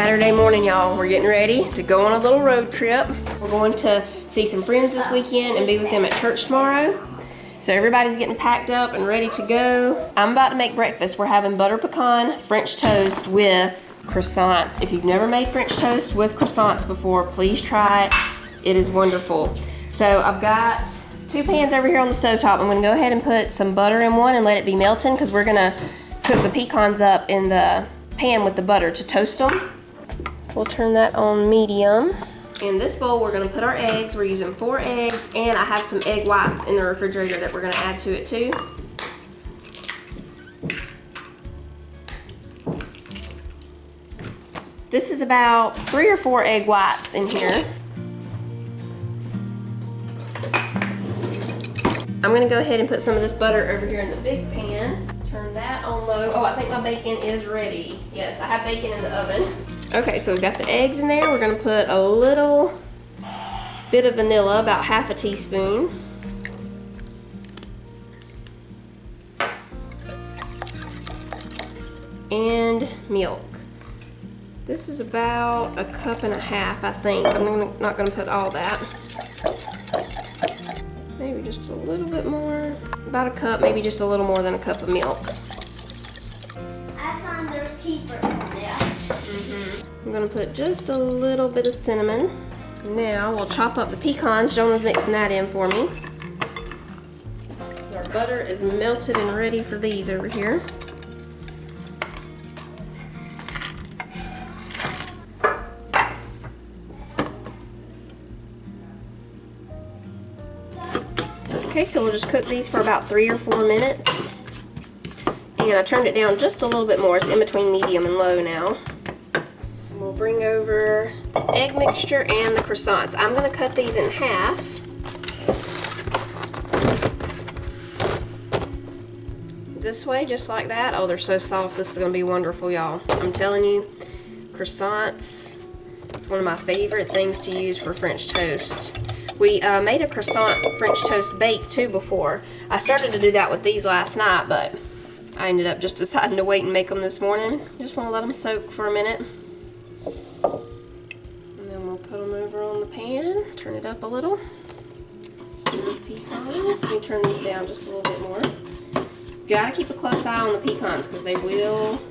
Saturday morning, y'all. We're getting ready to go on a little road trip. We're going to see some friends this weekend and be with them at church tomorrow. So everybody's getting packed up and ready to go. I'm about to make breakfast. We're having butter pecan French toast with croissants. If you've never made French toast with croissants before, please try it. It is wonderful. So I've got 2 pans over here on the stovetop. I'm gonna go ahead and put some butter in one and let it be melting because we're gonna cook the pecans up in the pan with the butter to toast them. We'll turn that on medium. In this bowl, we're gonna put our eggs. We're using 4 eggs, and I have some egg whites in the refrigerator that we're gonna add to it too. This is about 3 or 4 egg whites in here. I'm gonna go ahead and put some of this butter over here in the big pan. Turn that on low. Oh, I think my bacon is ready. Yes, I have bacon in the oven. Okay, so we've got the eggs in there. We're gonna put a little bit of vanilla, about half a teaspoon. And milk. This is about 1.5 cups, I think. I'm not gonna put all that. Maybe just a little bit more. About 1 cup, maybe just a little more than 1 cup of milk. I found there's keepers in this. I'm gonna put just a little bit of cinnamon. Now we'll chop up the pecans. Jonah's mixing that in for me. Our butter is melted and ready for these over here. Okay, so we'll just cook these for about 3 or 4 minutes. And I turned it down just a little bit more. It's in between medium and low now. We'll bring over the egg mixture and the croissants. I'm gonna cut these in half. This way, just like that. Oh, they're so soft. This is gonna be wonderful, y'all. I'm telling you, croissants, it's one of my favorite things to use for French toast. We made a croissant French toast bake too before. I started to do that with these last night, but I ended up just deciding to wait and make them this morning. Just want to let them soak for a minute. And then we'll put them over on the pan, turn it up a little. Stir the pecans. Let me turn these down just a little bit more. Gotta keep a close eye on the pecans because they will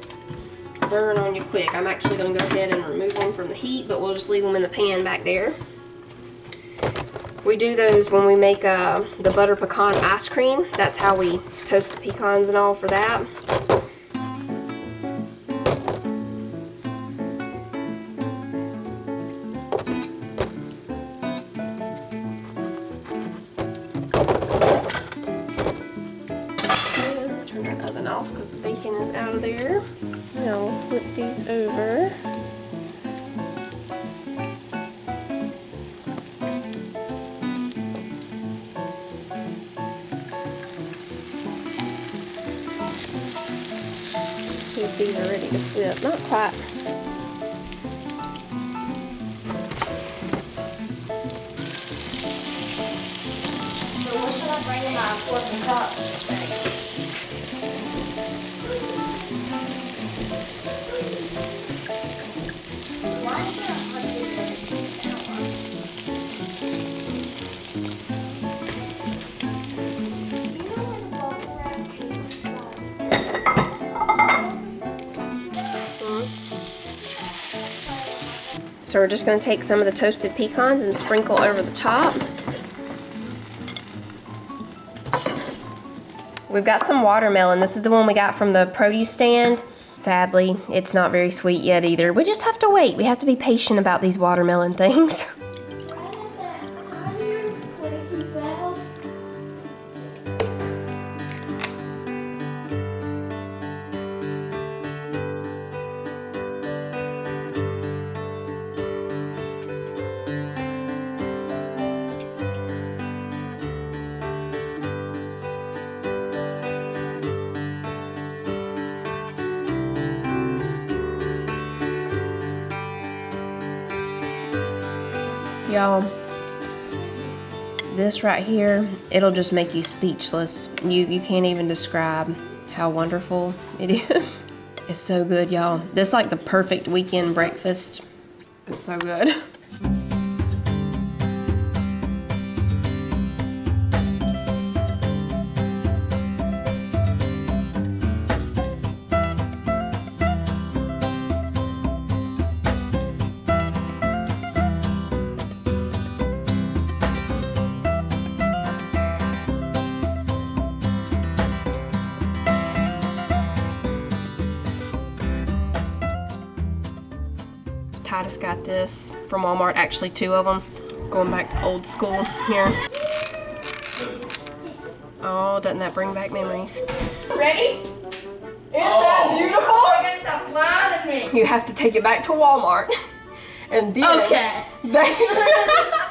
burn on you quick. I'm actually gonna go ahead and remove them from the heat, but we'll just leave them in the pan back there. We do those when we make the butter pecan ice cream. That's how we toast the pecans and all for that. Turn that oven off because the bacon is out of there. Now we'll flip these over. These are ready to flip. Not quite. So what should I bring in my fork and cup? Why is there a So we're just going to take some of the toasted pecans and sprinkle over the top. We've got some watermelon. This is the one we got from the produce stand. Sadly, it's not very sweet yet either. We just have to wait. We have to be patient about these watermelon things. Y'all, this right here, it'll just make you speechless. You can't even describe how wonderful it is. It's so good, y'all. This is like the perfect weekend breakfast. It's so good. Titus got this from Walmart, actually 2 of them. Going back to old school here. Oh, doesn't that bring back memories? Ready? Isn't that beautiful? You're gonna stop lying to me. You have to take it back to Walmart. And then Okay.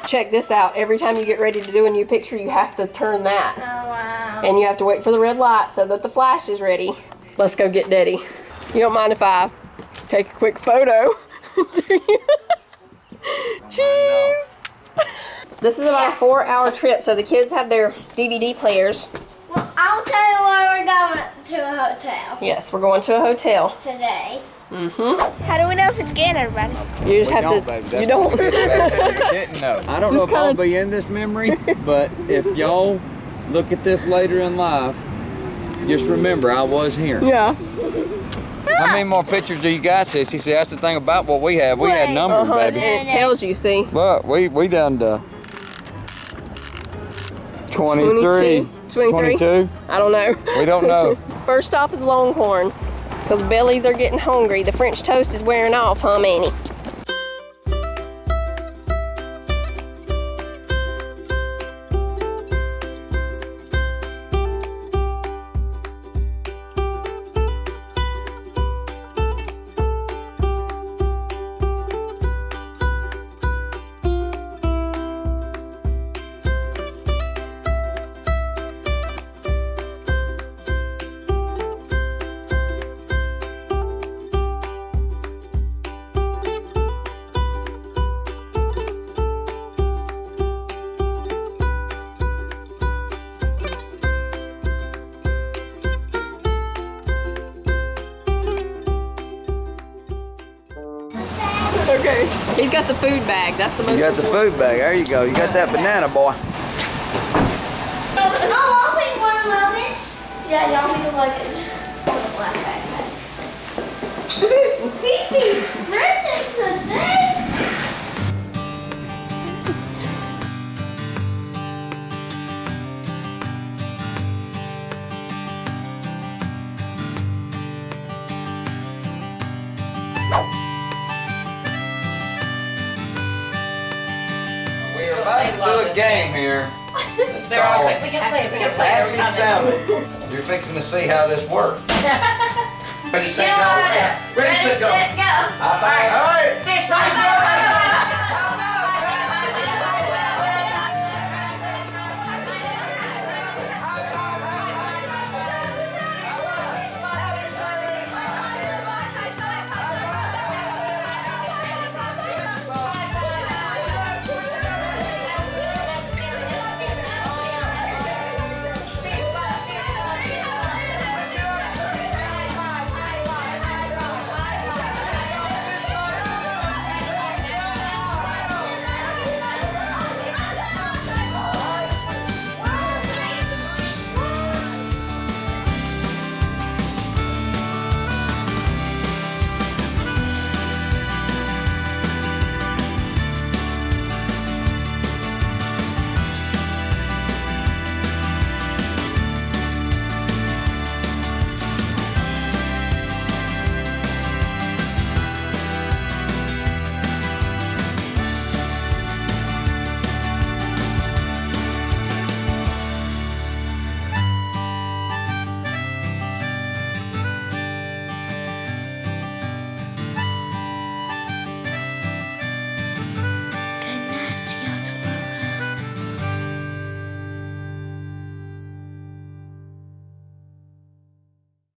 check this out. Every time you get ready to do a new picture, you have to turn that. Oh, wow. And you have to wait for the red light so that the flash is ready. Let's go get Daddy. You don't mind if I take a quick photo? Jeez. This is about a 4-hour trip, so the kids have their DVD players. Well, I'll tell you where we're going to a hotel Yes, we're going to a hotel. today. Mm-hmm. How do we know if it's getting everybody? You just have to. Baby. You don't. Didn't know. I don't know if I'll be in this memory, but if y'all look at this later in life, just remember I was here. Yeah. How many more pictures do you guys see? See, that's the thing about what we have. We had numbers, baby. And it tells you, see. Look, we done to 23. 22? I don't know. We don't know. First off is Longhorn, because bellies are getting hungry. The French toast is wearing off, huh, Manny? Okay, he's got the food bag. That's the most. You got the food bag. There you go. You got that banana, boy. Oh, I'll pick one luggage. Yeah, y'all pick the luggage. The black backpack. Pee-Pee's sprinting today. We're about to do a game here. They're always like, we can play it, we can play it every Happy time. Salmon. You're fixing to see how this works. Ready, set, go. Ready, set, go. All right, fish, right,